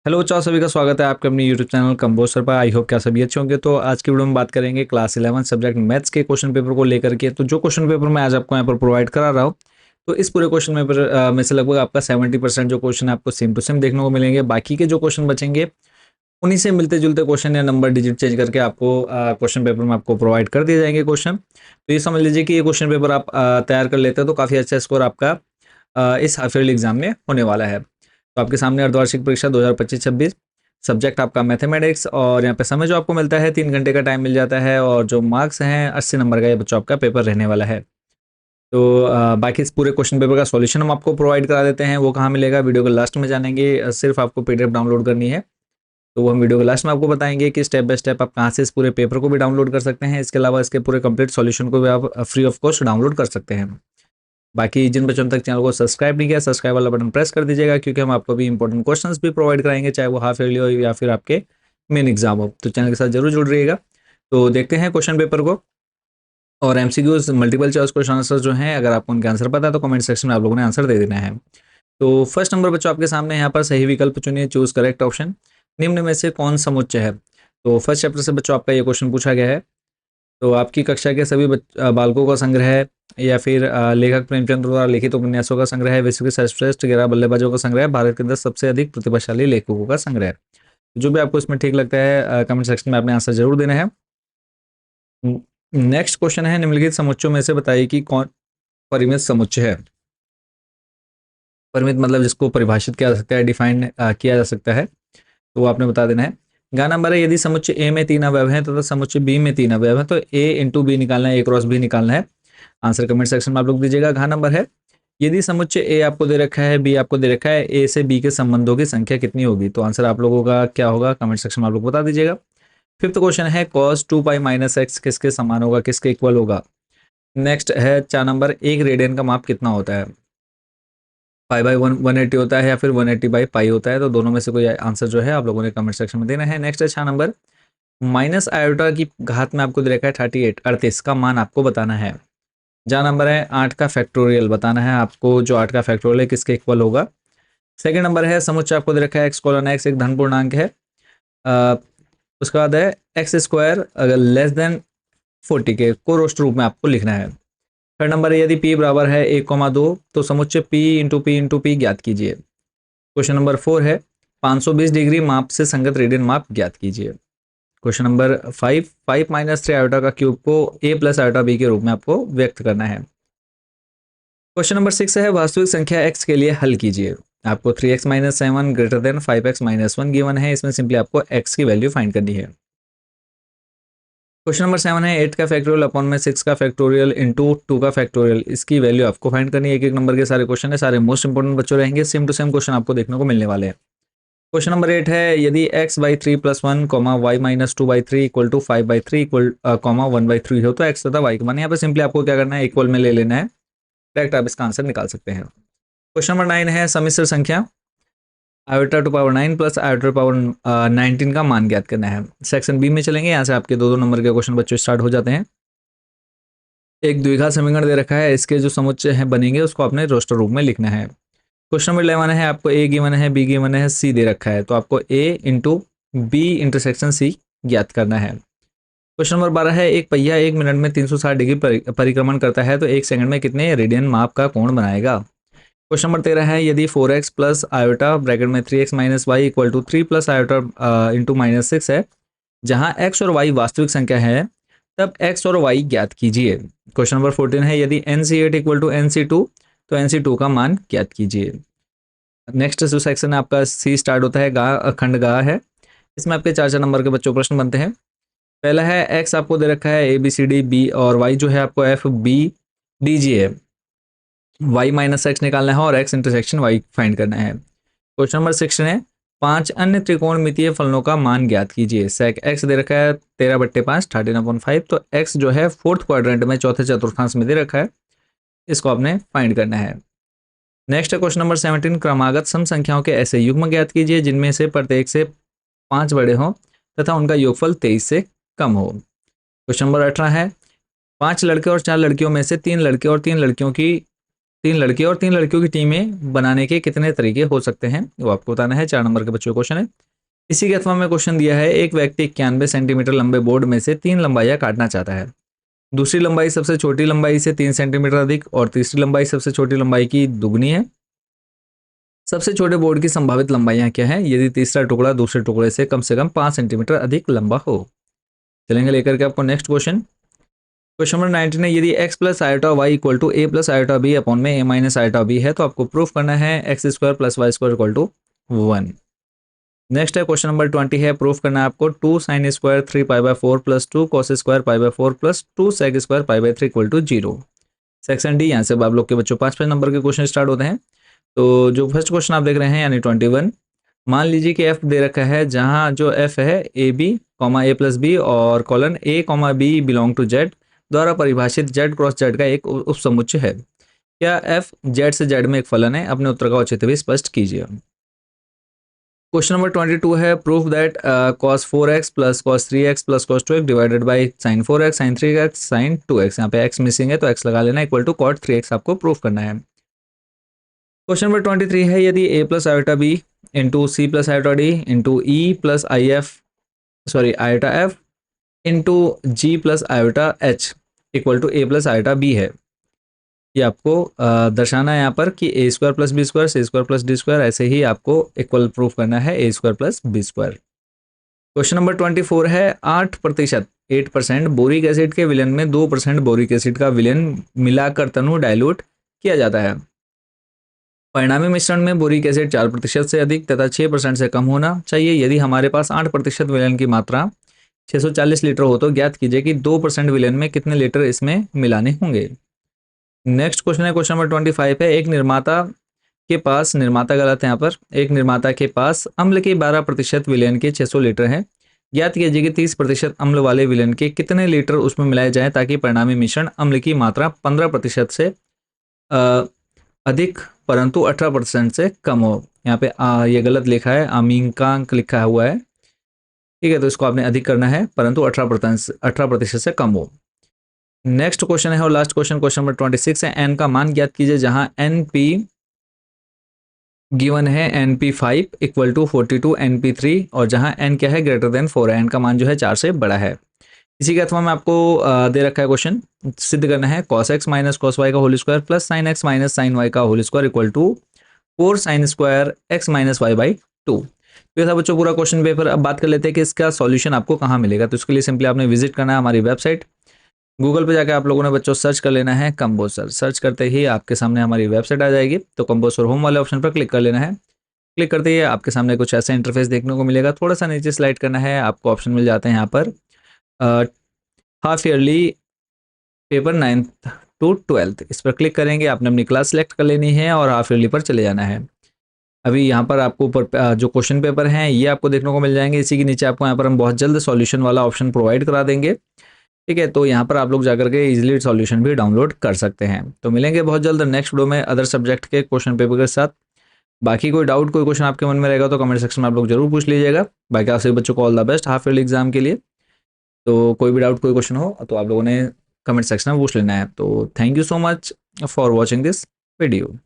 Hello बच्चों, सभी का स्वागत है आपके अपने यूट्यूब चैनल कंपोस्टर पर। आई होप क्या सभी अच्छे होंगे। तो आज की वीडियो में बात करेंगे क्लास 11 सब्जेक्ट मैथ्स के क्वेश्चन पेपर को लेकर के। तो जो क्वेश्चन पेपर मैं आज आपको यहाँ पर प्रोवाइड करा रहा हूँ, तो इस पूरे क्वेश्चन पेपर में से लगभग आपका 70% जो क्वेश्चन है आपको सेम टू सेम देखने को मिलेंगे। बाकी के जो क्वेश्चन बचेंगे उन्हीं से मिलते जुलते क्वेश्चन या नंबर डिजिट चेंज करके आपको क्वेश्चन पेपर में आपको प्रोवाइड कर दिए जाएंगे क्वेश्चन। तो ये समझ लीजिए कि ये क्वेश्चन पेपर आप तैयार कर लेते हैं तो काफ़ी अच्छा स्कोर आपका इस हाफ ईयरली एग्जाम में होने वाला है। तो आपके सामने अर्धवार्षिक परीक्षा 2025-26, सब्जेक्ट आपका मैथमेटिक्स, और यहाँ पे समय जो आपको मिलता है 3 घंटे का टाइम मिल जाता है, और जो मार्क्स हैं 80 नंबर का ये बच्चों आपका पेपर रहने वाला है। तो बाकी इस पूरे क्वेश्चन पेपर का सॉल्यूशन हम आपको प्रोवाइड करा देते हैं। वो कहाँ मिलेगा, वीडियो के लास्ट में जानेंगे। सिर्फ आपको पीडीएफ डाउनलोड करनी है, तो वो हम वीडियो के लास्ट में आपको बताएंगे कि स्टेप बाय स्टेप आप कहाँ से इस पूरे पेपर को भी डाउनलोड कर सकते हैं। इसके अलावा इसके पूरे कंप्लीट सॉल्यूशन को भी आप फ्री ऑफ कॉस्ट डाउनलोड कर सकते हैं। बाकी जिन बच्चों ने तक चैनल को सब्सक्राइब नहीं किया, सब्सक्राइब वाला बटन प्रेस कर दीजिएगा, क्योंकि हम आपको भी इंपॉर्टेंट क्वेश्चंस भी प्रोवाइड कराएंगे, चाहे वो हाफ ईयरली हो या फिर आपके मेन एग्जाम हो। तो चैनल के साथ जरूर जुड़ रहिएगा। तो देखते हैं क्वेश्चन पेपर को। और MCQs multiple choice question answer जो हैं, अगर आपको उनके आंसर पता है तो कमेंट सेक्शन में आप लोगों ने आंसर दे देना है। तो फर्स्ट नंबर बच्चों आपके सामने यहाँ पर सही विकल्प चुनिए, चूज करेक्ट ऑप्शन। निम्न में से कौन समुच्चय है। तो फर्स्ट चैप्टर से बच्चों आपका ये क्वेश्चन पूछा गया है। तो आपकी कक्षा के सभी बालकों का संग्रह है, या फिर लेखक प्रेमचंद द्वारा लिखित उपन्यासों का संग्रह है, विश्व के सर्वश्रेष्ठ 11 बल्लेबाजों का संग्रह है, भारत के 10 सबसे अधिक प्रतिभाशाली लेखकों का संग्रह है। जो भी आपको इसमें ठीक लगता है कमेंट सेक्शन में आपने आंसर जरूर देना है। नेक्स्ट क्वेश्चन है, निम्नलिखित समुच्चयों में से बताइए कि कौन परिमित समुच्चय है। परिमित मतलब जिसको परिभाषित किया जा सकता है, डिफाइन किया जा सकता है, तो वो आपने बता देना है। गा नंबर है, यदि समुच्चय ए में 3 अवयव हैं तथा समुच्चय बी में 3 अवयव हैं तो ए इंटू बी निकालना है, ए क्रॉस बी निकालना है। आंसर कमेंट सेक्शन में आप लोग दीजिएगा। घ नंबर है, यदि समुच्चय ए आपको दे रखा है, बी आपको दे रखा है, ए से बी के संबंधों की संख्या कितनी होगी। तो आंसर आप लोगों का क्या होगा, कमेंट सेक्शन में आप लोग बता दीजिएगा। फिफ्थ क्वेश्चन है, कॉस 2 पाई माइनस एक्स किसके समान होगा, किसके इक्वल होगा। नेक्स्ट है 4 नंबर, एक रेडियन का माप कितना होता है। 5/1 180 होता है या फिर 180/पाई होता है। तो दोनों में से कोई आंसर जो है आप लोगों ने कमेंट सेक्शन में देना है। नेक्स्ट है 6 नंबर, माइनस आयोटा की घात में आपको दे रखा है 38 38 का मान आपको बताना है। जहाँ नंबर है 8 का फैक्टोरियल बताना है आपको, जो 8 का फैक्टोरियल है किसके इक्वल होगा। सेकंड नंबर है, समुच्चय आपको दे रखा है x: एक धन पूर्णांक है। अ, उसके बाद है एक्स स्क्वायर अगर लेस देन 40 के को रोस्ट रूप में आपको लिखना है। थर्ड नंबर है, यदि p बराबर है 1,2 तो समुच्चय p इंटू p ज्ञात कीजिए। क्वेश्चन नंबर 4 है, 520 डिग्री माप से संगत रेडियन माप ज्ञात कीजिए। क्वेश्चन नंबर 5, 5 - 3 आयोटा का क्यूब को a प्लस आयोटा b के रूप में आपको व्यक्त करना है। क्वेश्चन नंबर 6 है, वास्तविक संख्या x के लिए हल कीजिए। आपको 3x - 7 greater than 5x - 1 given है, इसमें सिंपली आपको x की वैल्यू फाइंड करनी है। क्वेश्चन नंबर 7 है, 8 का फैक्टोरियल अपॉन में 6 का फैक्टोरियल इंटू 2 का फैक्टोरियल, इसकी वैल्यू आपको फाइंड करनी है। एक एक नंबर के सारे क्वेश्चन है, सारे मोस्ट इंपोर्टेंट बच्चों रहेंगे, सेम टू सेम क्वेश्चन आपको देखने को मिलने वाले हैं। क्वेश्चन नंबर 8 है, यदि x/3+1, y-2/3 equal to 5/3 equal 1/3 हो तो x तथा y का मान। यहाँ पे सिंपली आपको क्या करना है, इक्वल में ले लेना है, डायरेक्ट आप इसका आंसर निकाल सकते हैं। क्वेश्चन नंबर 9 है, सम्मिश्र संख्या iota to power 9 plus iota to power 19 का मान ज्ञात करना है। सेक्शन बी में चलेंगे, यहाँ से आपके 2-2 नंबर के क्वेश्चन बच्चों स्टार्ट हो जाते हैं। एक द्विघात समीकरण दे रखा है, इसके जो समुच्चय हैं बनेंगे उसको आपने रोस्टर रूप में लिखना है। क्वेश्चन नंबर 11 है, आपको ए गिवन है, बी गिवन है, सी दे रखा है, तो आपको ए इंटू बी इंटरसेक्शन सी ज्ञात करना है। क्वेश्चन नंबर 12 है, एक पहिया 1 मिनट में 360 डिग्री परिक्रमण करता है तो 1 सेकंड में कितने रेडियन माप का कोण बनाएगा। क्वेश्चन नंबर 13 है, यदि 4x प्लस आयोटा ब्रैकेट में 3x - y equal to 3 plus iota into -6 है, जहां x और y वास्तविक संख्या है, तब x और y ज्ञात कीजिए। क्वेश्चन नंबर 14 है, यदि NC8 इक्वल टू NC2 तो NC2 का मान ज्ञात कीजिए। नेक्स्ट जो सेक्शन है आपका सी स्टार्ट होता है, गा अखंड गा है, इसमें आपके 4-4 नंबर के बच्चों प्रश्न बनते हैं। पहला है, x आपको दे रखा है ABCD B, और y जो है आपको FBDG है। y-x निकालना है और x इंटरसेक्शन y फाइंड करना है। क्वेश्चन नंबर 16 है, 5 अन्य त्रिकोणमितीय फलनों का मान ज्ञात कीजिए। सेक x दे रखा है 13/5 13/5, तो x जो है फोर्थ क्वाड्रेंट में चौथे चतुर्थांश में दे रखा है, इसको आपने फाइंड करना है। नेक्स्ट है क्वेश्चन नंबर 17, क्रमागत सम संख्याओं के ऐसे युग्म ज्ञात कीजिए जिनमें से प्रत्येक से 5 बड़े हों तथा उनका योगफल 23 से कम हो। क्वेश्चन नंबर 18 है, 5 लड़के और 4 लड़कियों में से 3 लड़के और 3 लड़कियों की 3 लड़के और 3 लड़कियों की टीमें बनाने के कितने तरीके हो सकते हैं, वो आपको बताना है। 4 नंबर के बच्चों का क्वेश्चन है। इसी के अथवा में क्वेश्चन दिया है, एक व्यक्ति 91 सेंटीमीटर लंबे बोर्ड में से 3 लंबाइयां काटना चाहता है। दूसरी लंबाई सबसे छोटी लंबाई से 3 सेंटीमीटर अधिक और तीसरी लंबाई सबसे छोटी लंबाई की दुगनी है। सबसे छोटे बोर्ड की संभावित लंबाइयां क्या है यदि तीसरा टुकड़ा दूसरे टुकड़े से कम 5 सेंटीमीटर अधिक लंबा हो। चलेंगे लेकर के आपको नेक्स्ट क्वेश्चन। क्वेश्चन नंबर 19 है, यदि x plus iota y equal to A plus iota b upon में ए माइनस आयोटा बी है तो आपको प्रूफ करना है x square plus y square equal to 1। Next है क्वेश्चन नंबर 20 है, प्रूफ करना है आपको 2 sine square 3 pi by 4 plus 2 cos square pi by 4 plus 2 sec square pi by 3 equal to 0। Section D, यहाँ से आप लोग के बच्चों 5 नंबर के क्वेश्चन स्टार्ट होते हैं। तो जो फर्स्ट क्वेश्चन आप देख रहे हैं यानी 21, मान लीजिए कि एफ दे रखा है जहाँ जो एफ है A B comma A plus B और colon A comma B belong to Z द्वारा परिभाषित जेड क्रॉस जेड का एक उपसमुच्चय है। क्या एफ जेड से जेड में एक फलन है? अपने उत्तर का औचित्य भी स्पष्ट कीजिए। क्वेश्चन नंबर 22 है, proof that cos 4x plus cos 3x plus cos 2x divided by sin 4x sin 3x sin 2x, यहाँ पे x मिसिंग है तो x लगा लेना, इक्वल टू cot 3x आपको प्रूफ करना है। क्वेश्चन नंबर 23 है, यदि a plus iota b into C plus iota D into E plus I F iota F into G plus iota H equal to A plus iota B है, ये आपको दर्शाना है यहाँ पर कि A square plus B square C square plus D square, ऐसे ही आपको इक्वल प्रूफ करना है A square plus B square. Question number 24 है, 8% बोरिक एसिड के विलयन में 2% बोरिक एसिड का विलयन मिलाकर तनु डाइल्यूट किया जाता है। परिणामी मिश्रण में बोरिक एसिड 4% से अधिक तथा 6% से कम होना चाहिए। यदि हमारे पास 8% विलयन की मात्रा 640 लीटर हो तो ज्ञात कीजिए कि 2% विलयन में कितने लीटर इसमें मिलाने होंगे। नेक्स्ट क्वेश्चन है, क्वेश्चन नंबर 25 है, एक निर्माता के पास, निर्माता गलत है यहाँ पर, एक निर्माता के पास अम्ल के 12% विलयन के 600 लीटर है। ज्ञात कीजिए कि 30% अम्ल वाले विलयन के कितने लीटर उसमें मिलाए जाएं ताकि परिणामी मिश्रण अम्ल की मात्रा 15% से अधिक परंतु 18% से कम हो। यहाँ पे ये गलत लिखा है, अमीकांक लिखा हुआ है, ठीक है, तो इसको आपने अधिक करना है परंतु 18% से कम हो। नेक्स्ट क्वेश्चन है और लास्ट क्वेश्चन, क्वेश्चन नंबर 26 है, एन का मान ज्ञात कीजिए जहां एन पी गिवन है NP5 इक्वल टू 42 NP3 और जहां n क्या है ग्रेटर देन 4 है, n का मान जो है 4 से बड़ा है। इसी के अथवा में आपको दे रखा है क्वेश्चन, सिद्ध करना है cos x minus cos y का whole square plus sin x minus sin y का whole square equal to 4 sin square x minus y by 2। तो ये था बच्चों पूरा क्वेश्चन पेपर। अब बात कर लेते हैं कि इसका सॉल्यूशन आपको कहाँ मिलेगा। तो इसके लिए सिंपली आपने विजिट करना है हमारी वेबसाइट, गूगल पे जाकर आप लोगों ने बच्चों सर्च कर लेना है कंपोजर, सर्च करते ही आपके सामने हमारी वेबसाइट आ जाएगी। तो कंपोजर होम वाले ऑप्शन पर क्लिक कर लेना है। क्लिक करते ही आपके सामने कुछ ऐसा इंटरफेस देखने को मिलेगा, थोड़ा सा नीचे स्लाइड करना है, आपको ऑप्शन मिल जाते हैं यहाँ पर half yearly paper 9th to 12th, इस पर क्लिक करेंगे, आपने अपनी क्लास सेलेक्ट कर लेनी है और हाफ ईयरली पर चले जाना है। अभी यहाँ पर आपको ऊपर जो क्वेश्चन पेपर हैं ये आपको देखने को मिल जाएंगे, इसी के नीचे आपको यहाँ पर हम बहुत जल्द सॉल्यूशन वाला ऑप्शन प्रोवाइड करा देंगे, ठीक है। तो यहाँ पर आप लोग जाकर के इजीली सॉल्यूशन भी डाउनलोड कर सकते हैं। तो मिलेंगे बहुत जल्द नेक्स्ट वीडियो में अदर सब्जेक्ट के क्वेश्चन पेपर के साथ। बाकी कोई डाउट कोई क्वेश्चन आपके मन में रहेगा तो कमेंट सेक्शन में आप लोग जरूर पूछ लीजिएगा। बाकी आप सभी बच्चों को all the best half yearly exam के लिए। तो कोई भी डाउट कोई क्वेश्चन हो तो आप लोगों ने कमेंट सेक्शन में पूछ लेना है। तो thank you so much for watching this video.